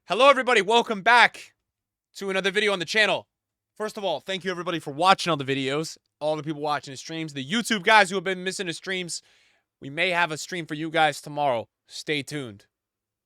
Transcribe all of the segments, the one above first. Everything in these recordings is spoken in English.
Hello, everybody. Welcome back to another video on the channel. First of all, thank you, everybody, for watching all the videos. All the people watching the streams. The YouTube guys who have been missing the streams. We may have a stream for you guys tomorrow. Stay tuned.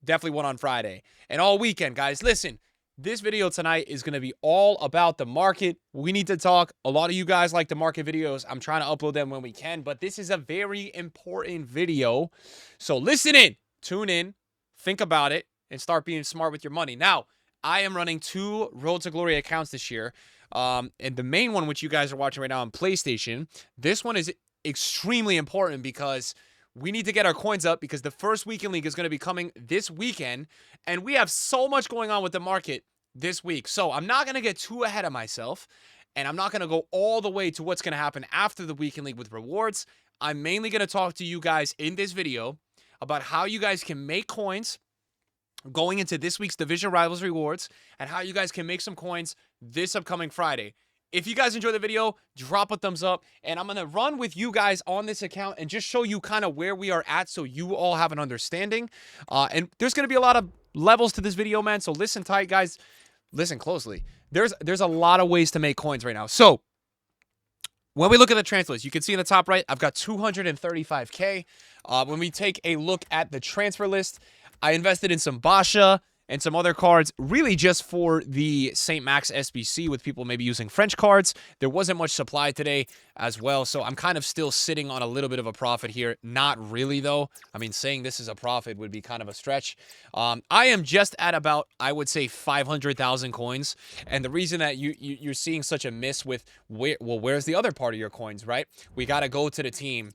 Definitely one on Friday. And all weekend, guys. Listen, this video tonight is going to be all about the market. We need to talk. A lot of you guys like the market videos. I'm trying to upload them when we can. But this is a very important video. So listen in. Tune in. Think about it. And start being smart with your money. Now, I am running 2 Road to Glory accounts this year. And the main one, which you guys are watching right now on PlayStation, this one is extremely important because we need to get our coins up because the first weekend league is going to be coming this weekend. And we have so much going on with the market this week. So I'm not going to get too ahead of myself. And I'm not going to go all the way to what's going to happen after the weekend league with rewards. I'm mainly going to talk to you guys in this video about how you guys can make coins going into this week's Division Rivals rewards and how you guys can make some coins this upcoming Friday. If you guys enjoy the video, drop a thumbs up, and I'm going to run with you guys on this account and just show you kind of where we are at so you all have an understanding. And there's going to be a lot of levels to this video, man, so listen tight, guys. Listen closely. There's a lot of ways to make coins right now. So when we look at the transfer list, you can see in the top right, I've got 235K. When we take a look at the transfer list, I invested in some Basha and some other cards, really just for the St. Max SBC with people maybe using French cards. There wasn't much supply today as well, so I'm kind of still sitting on a little bit of a profit here. Not really, though. I mean, saying this is a profit would be kind of a stretch. I am just at about, I would say, 500,000 coins, and the reason that you're seeing such a miss with, where's the other part of your coins, right? We got to go to the team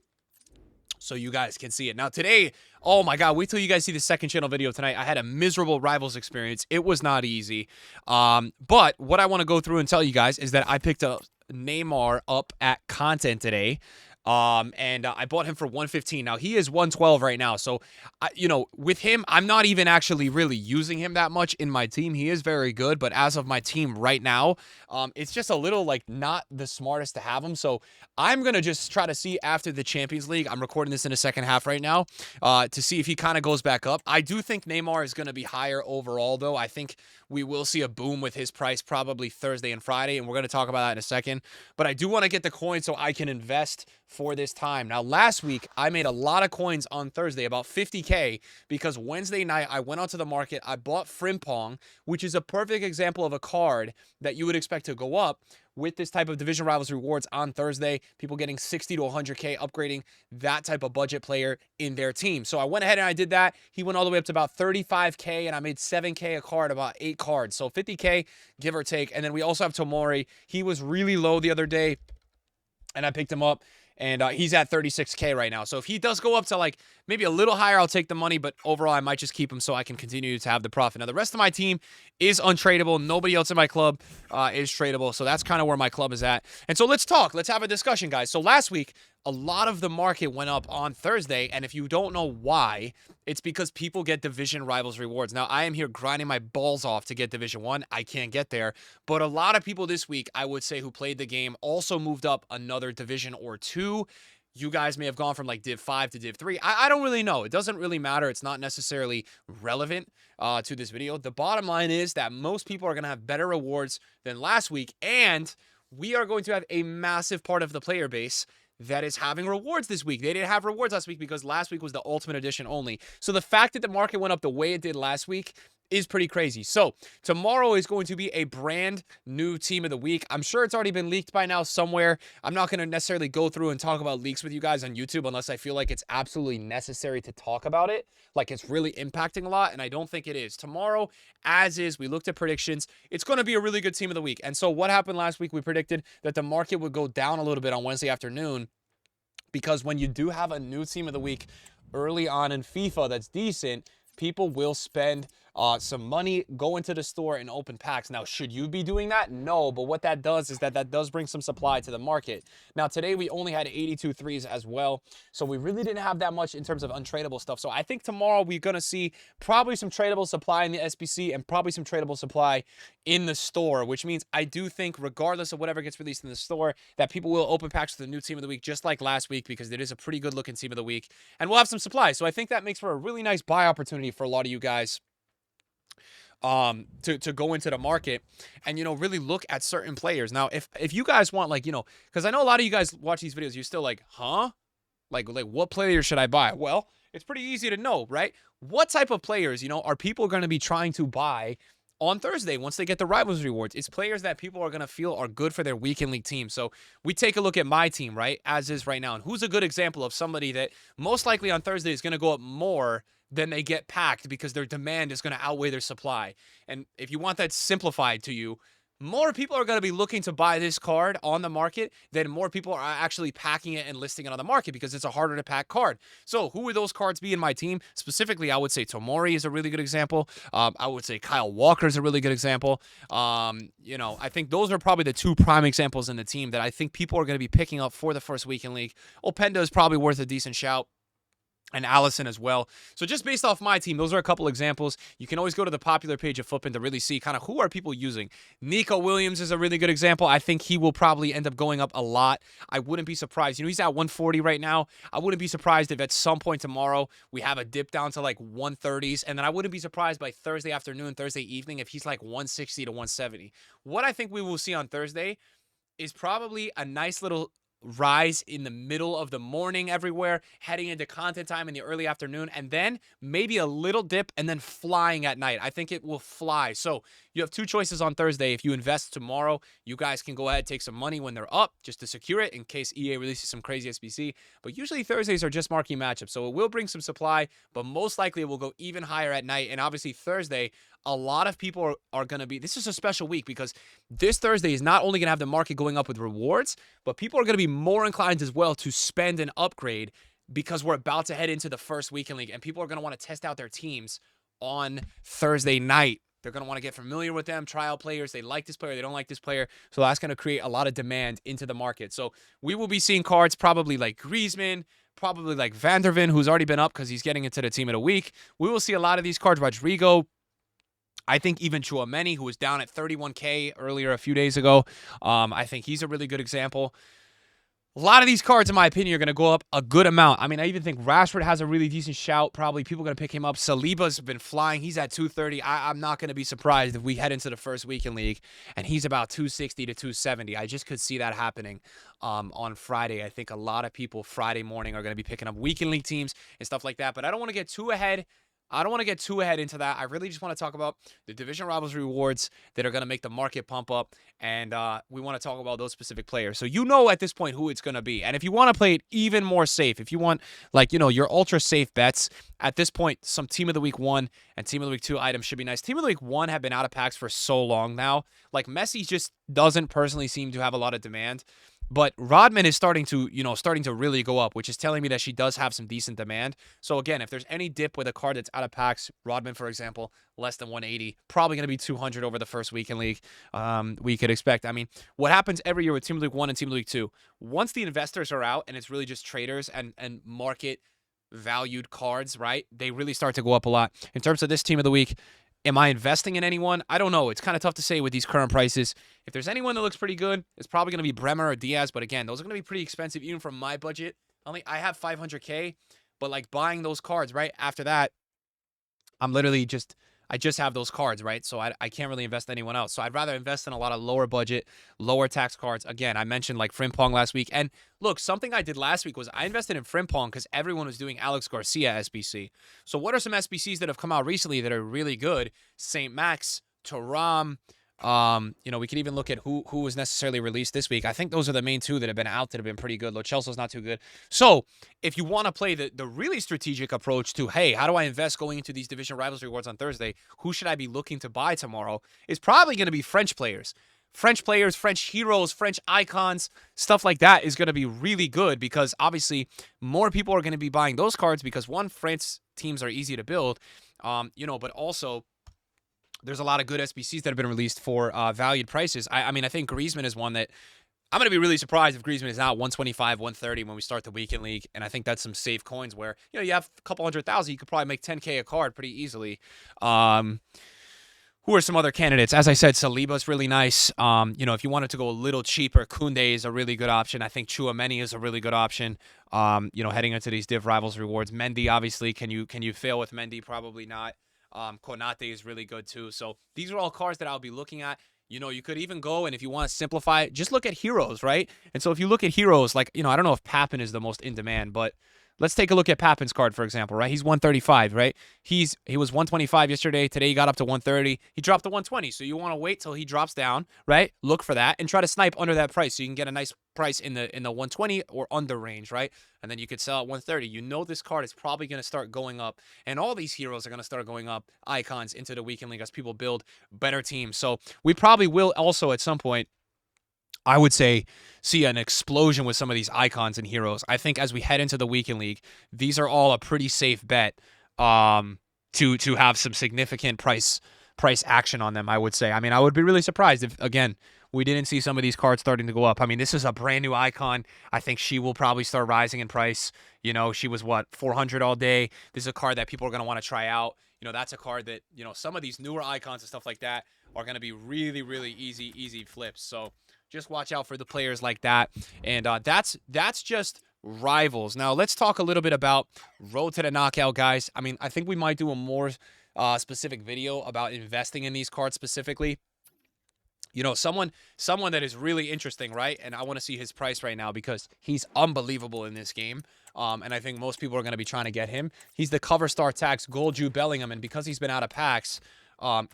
so you guys can see it. Now today, oh my God, wait till you guys see the second channel video tonight. I had a miserable Rivals experience. It was not easy. But what I want to go through and tell you guys is that I picked up Neymar up at content today. And I bought him for 115. Now he is 112 right now. So, with him, I'm not even actually really using him that much in my team. He is very good, but as of my team right now, it's just a little like not the smartest to have him. So I'm going to just try to see after the Champions League. I'm recording this in the second half right now, to see if he kind of goes back up. I do think Neymar is going to be higher overall though. I think we will see a boom with his price probably Thursday and Friday, and we're going to talk about that in a second. But I do want to get the coin so I can invest for this time. Now, last week, I made a lot of coins on Thursday, about 50K, because Wednesday night, I went onto the market. I bought Frimpong, which is a perfect example of a card that you would expect to go up with this type of Division Rivals rewards on Thursday. People getting 60 to 100K, upgrading that type of budget player in their team. So I went ahead and I did that. He went all the way up to about 35K, and I made 7K a card, about 8 cards. So 50K, give or take. And then we also have Tomori. He was really low the other day, and I picked him up. And he's at 36K right now. So if he does go up to like maybe a little higher, I'll take the money. But overall, I might just keep him so I can continue to have the profit. Now, the rest of my team is untradeable. Nobody else in my club is tradable. So that's kind of where my club is at. And so let's talk. Let's have a discussion, guys. So last week, a lot of the market went up on Thursday. And if you don't know why, it's because people get Division Rivals rewards. Now, I am here grinding my balls off to get Division 1. I can't get there. But a lot of people this week, I would say, who played the game also moved up another division or 2. You guys may have gone from like Div 5 to Div 3. I don't really know. It doesn't really matter. It's not necessarily relevant to this video. The bottom line is that most people are going to have better rewards than last week. And we are going to have a massive part of the player base that is having rewards this week. They didn't have rewards last week because last week was the Ultimate Edition only. So the fact that the market went up the way it did last week is pretty crazy. So tomorrow is going to be a brand new team of the week. I'm sure it's already been leaked by now somewhere. I'm not going to necessarily go through and talk about leaks with you guys on YouTube unless I feel like it's absolutely necessary to talk about it. Like it's really impacting a lot, and I don't think it is. Tomorrow, as is, we looked at predictions. It's going to be a really good team of the week. And so what happened last week, we predicted that the market would go down a little bit on Wednesday afternoon because when you do have a new team of the week early on in FIFA that's decent, people will spend some money, go into the store and open packs. Now, should you be doing that? No, but what that does is that does bring some supply to the market. Now, today we only had 82 threes as well, so we really didn't have that much in terms of untradeable stuff. So I think tomorrow we're going to see probably some tradable supply in the SBC and probably some tradable supply in the store, which means I do think regardless of whatever gets released in the store, that people will open packs for the new team of the week, just like last week, because it is a pretty good looking team of the week, and we'll have some supply. So I think that makes for a really nice buy opportunity for a lot of you guys. to go into the market and, really look at certain players. Now, if you guys want, like, because I know a lot of you guys watch these videos, you're still like, huh? Like what player should I buy? Well, it's pretty easy to know, right? What type of players, are people going to be trying to buy on Thursday once they get the Rivals rewards? It's players that people are going to feel are good for their weekend league team. So we take a look at my team, right, as is right now. And who's a good example of somebody that most likely on Thursday is going to go up more than they get packed because their demand is going to outweigh their supply. And if you want that simplified to you, more people are going to be looking to buy this card on the market than more people are actually packing it and listing it on the market because it's a harder to pack card. So who would those cards be in my team? Specifically, I would say Tomori is a really good example. I would say Kyle Walker is a really good example. I think those are probably the two prime examples in the team that I think people are going to be picking up for the first weekend league. Openda is probably worth a decent shout. And Allison as well. So just based off my team, those are a couple examples. You can always go to the popular page of FOotPin to really see kind of who are people using. Nico Williams is a really good example. I think he will probably end up going up a lot. I wouldn't be surprised. He's at 140 right now. I wouldn't be surprised if at some point tomorrow we have a dip down to like 130s. And then I wouldn't be surprised by Thursday afternoon, Thursday evening if he's like 160 to 170. What I think we will see on Thursday is probably a nice little rise in the middle of the morning everywhere, heading into content time in the early afternoon, and then maybe a little dip and then flying at night. I think it will fly. So you have two choices on Thursday. If you invest tomorrow, you guys can go ahead, take some money when they're up just to secure it in case EA releases some crazy SBC. But usually Thursdays are just marquee matchups. So it will bring some supply, but most likely it will go even higher at night. And obviously Thursday, a lot of people are going to be, this is a special week because this Thursday is not only going to have the market going up with rewards, but people are going to be more inclined as well to spend and upgrade because we're about to head into the first weekend league and people are going to want to test out their teams on Thursday night. They're going to want to get familiar with them, trial players. They like this player, they don't like this player. So that's going to create a lot of demand into the market. So we will be seeing cards probably like Griezmann, probably like Van der Ven, who's already been up because he's getting into the team of the week. We will see a lot of these cards. Rodrigo, I think even Chouameni, who was down at 31K earlier a few days ago, I think he's a really good example. A lot of these cards, in my opinion, are going to go up a good amount. I mean, I even think Rashford has a really decent shout. Probably people are going to pick him up. Saliba's been flying. He's at 230. I'm not going to be surprised if we head into the first weekend league and he's about 260 to 270. I just could see that happening on Friday. I think a lot of people Friday morning are going to be picking up weekend league teams and stuff like that. But I don't want to get too ahead. Into that. I really just want to talk about the Division Rivals rewards that are going to make the market pump up, and we want to talk about those specific players. So at this point who it's going to be. And if you want to play it even more safe, if you want, your ultra safe bets, at this point, some Team of the Week 1 and Team of the Week 2 items should be nice. Team of the Week 1 have been out of packs for so long now. Like, Messi just doesn't personally seem to have a lot of demand. But Rodman is starting to really go up, which is telling me that she does have some decent demand. So again, if there's any dip with a card that's out of packs, Rodman, for example, less than 180, probably going to be 200 over the first weekend league. We could expect. I mean, what happens every year with Team of the Week 1 and Team of the Week 2, once the investors are out and it's really just traders and market valued cards, right? They really start to go up a lot. In terms of this Team of the Week, am I investing in anyone? I don't know. It's kind of tough to say with these current prices. If there's anyone that looks pretty good, it's probably going to be Bremer or Diaz. But again, those are going to be pretty expensive even from my budget. I have 500K, but like buying those cards, right? After that, I just have those cards, right? So I can't really invest in anyone else. So I'd rather invest in a lot of lower budget, lower tax cards. Again, I mentioned like Frimpong last week. And look, something I did last week was I invested in Frimpong because everyone was doing Alex Garcia SBC. So what are some SBCs that have come out recently that are really good? St. Max, Thuram. We could even look at who was necessarily released this week. I think those are the main two that have been out that have been pretty good. Lo Celso's not too good. So if you want to play the really strategic approach to, hey, how do I invest going into these division rivals rewards on Thursday? Who should I be looking to buy tomorrow? Is probably going to be French players. French heroes, French icons, stuff like that is going to be really good because obviously more people are going to be buying those cards because one, France teams are easy to build, but also there's a lot of good SBCs that have been released for valued prices. I mean, I think Griezmann is one that I'm going to be really surprised if Griezmann is not 125, 130 when we start the weekend league. And I think that's some safe coins where, you have a couple 100,000, you could probably make 10K a card pretty easily. Who are some other candidates? As I said, Saliba's really nice. If you wanted to go a little cheaper, Koundé is a really good option. I think Chouameni is a really good option. Heading into these Div Rivals rewards. Mendy, obviously, can you fail with Mendy? Probably not. Konate is really good too. So these are all cards that I'll be looking at. You know, you could even go, and if you want to simplify it, just look at heroes, right? And so if you look at heroes, like, you know, I don't know if Papin is the most in demand, but let's take a look at Papin's card, for example, right? He's 135, right? He was 125 yesterday. Today he got up to 130. He dropped to 120. So you want to wait till he drops down, right? Look for that and try to snipe under that price so you can get a nice price in the 120 or under range, right? And then you could sell at 130. You know this card is probably going to start going up, and all these heroes are going to start going up, icons, into the weekend league as people build better teams. So we probably will also at some point, I would say, see an explosion with some of these icons and heroes. I think as we head into the weekend league, these are all a pretty safe bet to have some significant price action on them, I would say. I mean, I would be really surprised if, again, we didn't see some of these cards starting to go up. I mean, this is a brand new icon. I think she will probably start rising in price. You know, she was, what, 400 all day. This is a card that people are going to want to try out. You know, that's a card that, you know, some of these newer icons and stuff like that are going to be really, really easy flips. So just watch out for the players like that. And that's just rivals. Now, let's talk a little bit about Road to the Knockout, guys. I mean, I think we might do a more specific video about investing in these cards specifically. You know, someone that is really interesting, right? And I want to see his price right now because he's unbelievable in this game. And I think most people are going to be trying to get him. He's the cover star tax Gold Jude Bellingham, and because he's been out of packs,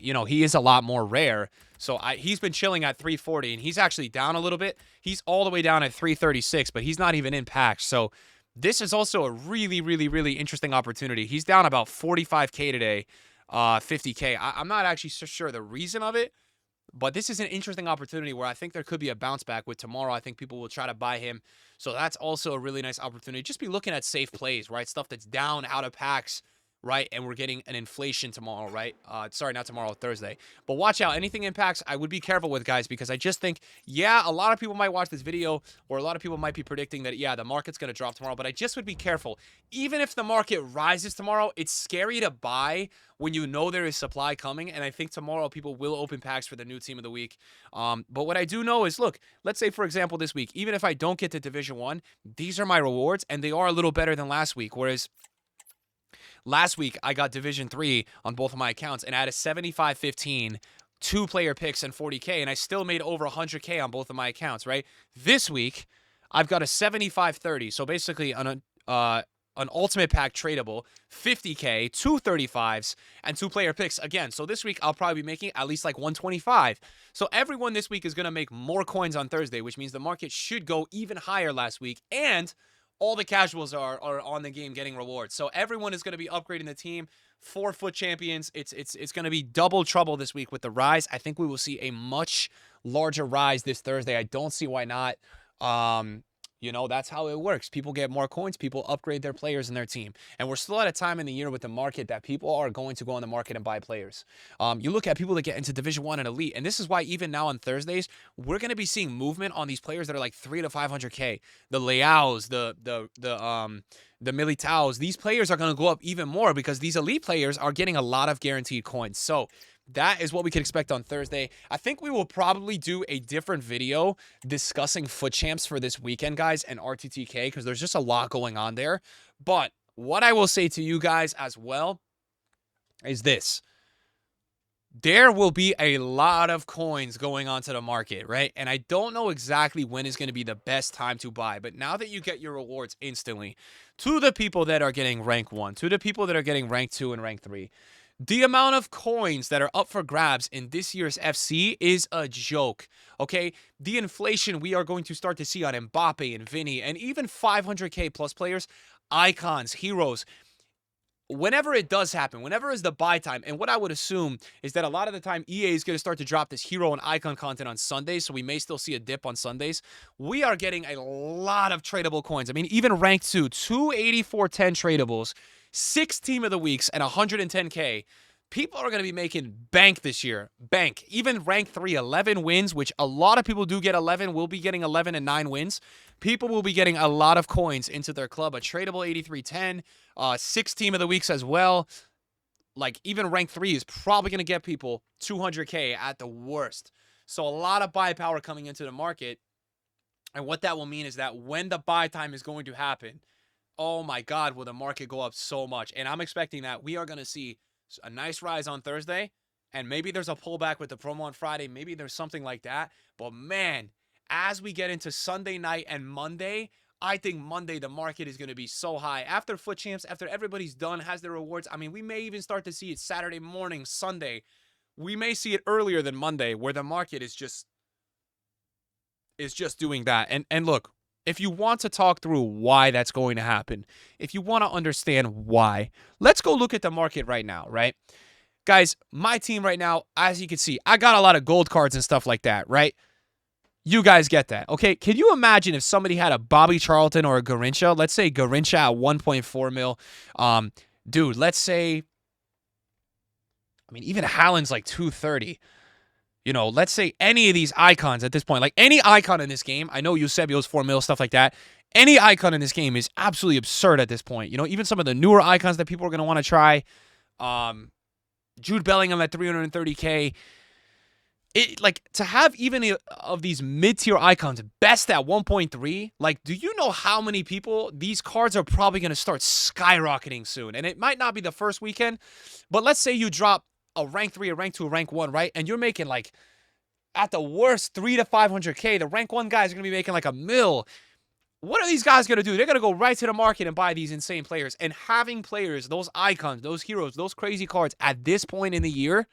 you know, he is a lot more rare. So he's been chilling at 340, and he's actually down a little bit. He's all the way down at 336, but he's not even in packs. So this is also a really interesting opportunity. He's down about 45K today, 50K. I'm not actually so sure the reason of it, but this is an interesting opportunity where I think there could be a bounce back with tomorrow. I think people will try to buy him. So that's also a really nice opportunity. Just be looking at safe plays, right? Stuff that's down, out of packs, right? And we're getting an inflation tomorrow, right? Sorry, not tomorrow, Thursday. But watch out. Anything impacts, I would be careful with, guys, because I just think, yeah, a lot of people might watch this video, or a lot of people might be predicting that, yeah, the market's going to drop tomorrow. But I just would be careful. Even if the market rises tomorrow, it's scary to buy when you know there is supply coming. And I think tomorrow people will open packs for the new team of the week. But what I do know is, look, let's say, for example, this week, even if I don't get to Division 1, these are my rewards, and they are a little better than last week. Whereas last week, I got Division 3 on both of my accounts, and I had a 75-15, 2-player picks, and 40K, and I still made over 100K on both of my accounts, right? This week, I've got a 75-30, so basically an ultimate pack tradable, 50K, 2 35s, and 2-player picks again. So this week, I'll probably be making at least like 125. So everyone this week is going to make more coins on Thursday, which means the market should go even higher last week, and all the casuals are on the game getting rewards. So everyone is going to be upgrading the team. 4-foot champions. It's going to be double trouble this week with the rise. I think we will see a much larger rise this Thursday. I don't see why not. You know, that's how it works. People get more coins. People upgrade their players in their team. And we're still at a time in the year with the market that people are going to go on the market and buy players. You look at people that get into Division 1 and Elite, and this is why even now on Thursdays, we're going to be seeing movement on these players that are like 300 to 500K. The Leaos, the Militaos, these players are going to go up even more because these Elite players are getting a lot of guaranteed coins. So that is what we can expect on Thursday. I think we will probably do a different video discussing foot champs for this weekend, guys, and RTTK, because there's just a lot going on there. But what I will say to you guys as well is this. There will be a lot of coins going onto the market, right? And I don't know exactly when is going to be the best time to buy. But now that you get your rewards instantly, to the people that are getting rank 1, to the people that are getting rank 2 and rank 3, the amount of coins that are up for grabs in this year's FC is a joke, okay? The inflation we are going to start to see on Mbappe and Vinny and even 500K plus players, icons, heroes. Whenever it does happen, whenever is the buy time, and what I would assume is that a lot of the time EA is going to start to drop this hero and icon content on Sundays, so we may still see a dip on Sundays. We are getting a lot of tradable coins. I mean, even rank 2, 284.10 tradables, 6 team of the weeks, and 110K. People are going to be making bank this year. Bank. Even rank 3, 11 wins, which a lot of people do get 11. We'll be getting 11 and 9 wins. People will be getting a lot of coins into their club. A tradable 8310, 6 team of the weeks as well. Like, even rank 3 is probably going to get people 200K at the worst. So a lot of buy power coming into the market. And what that will mean is that when the buy time is going to happen, oh my God, will the market go up so much. And I'm expecting that we are going to see a nice rise on Thursday, and maybe there's a pullback with the promo on Friday. Maybe there's something like that. But man, as we get into Sunday night and Monday, I think Monday the market is going to be so high. After Foot Champs, after everybody's done, has their rewards, I mean, we may even start to see it Saturday morning, Sunday. We may see it earlier than Monday, where the market is just doing that. And look, if you want to talk through why that's going to happen, if you want to understand why, let's go look at the market right now, right? Guys, my team right now, as you can see, I got a lot of gold cards and stuff like that, right? You guys get that, okay? Can you imagine if somebody had a Bobby Charlton or a Garincha? Let's say Garincha at 1.4 mil. Dude, let's say, I mean, even Haaland's like 230. You know, let's say any of these icons at this point, like any icon in this game, I know Eusebio's 4 mil, stuff like that. Any icon in this game is absolutely absurd at this point. You know, even some of the newer icons that people are going to want to try. Jude Bellingham at 330K. Like, to have even of these mid-tier icons best at 1.3, like, do you know how many people, these cards are probably going to start skyrocketing soon? And it might not be the first weekend, but let's say you drop a rank 3, a rank 2, a rank 1, right? And you're making, like, at the worst, 300 to 500K. The rank 1 guys are going to be making, like, $1 million. What are these guys going to do? They're going to go right to the market and buy these insane players. And having players, those icons, those heroes, those crazy cards at this point in the year,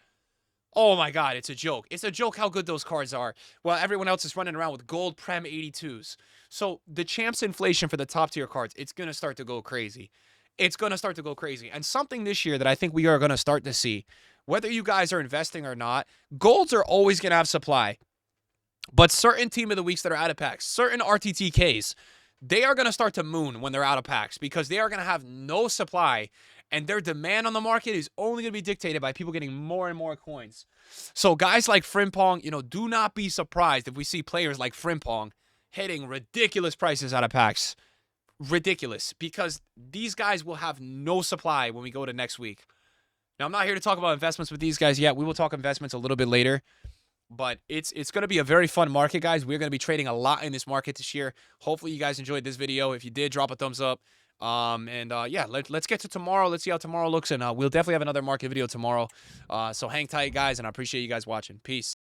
oh my God, it's a joke. It's a joke how good those cards are. While everyone else is running around with gold Prem 82s. So the champs inflation for the top tier cards, it's going to start to go crazy. It's going to start to go crazy. And something this year that I think we are going to start to see, whether you guys are investing or not, golds are always going to have supply. But certain team of the weeks that are out of packs, certain RTTKs, they are going to start to moon when they're out of packs because they are going to have no supply. And their demand on the market is only going to be dictated by people getting more and more coins. So guys like Frimpong, you know, do not be surprised if we see players like Frimpong hitting ridiculous prices out of packs. Ridiculous. Because these guys will have no supply when we go to next week. Now, I'm not here to talk about investments with these guys yet. We will talk investments a little bit later. But it's going to be a very fun market, guys. We're going to be trading a lot in this market this year. Hopefully, you guys enjoyed this video. If you did, drop a thumbs up. Yeah, let's get to tomorrow. Let's see how tomorrow looks, and we'll definitely have another market video tomorrow. So hang tight, guys, and I appreciate you guys watching. Peace.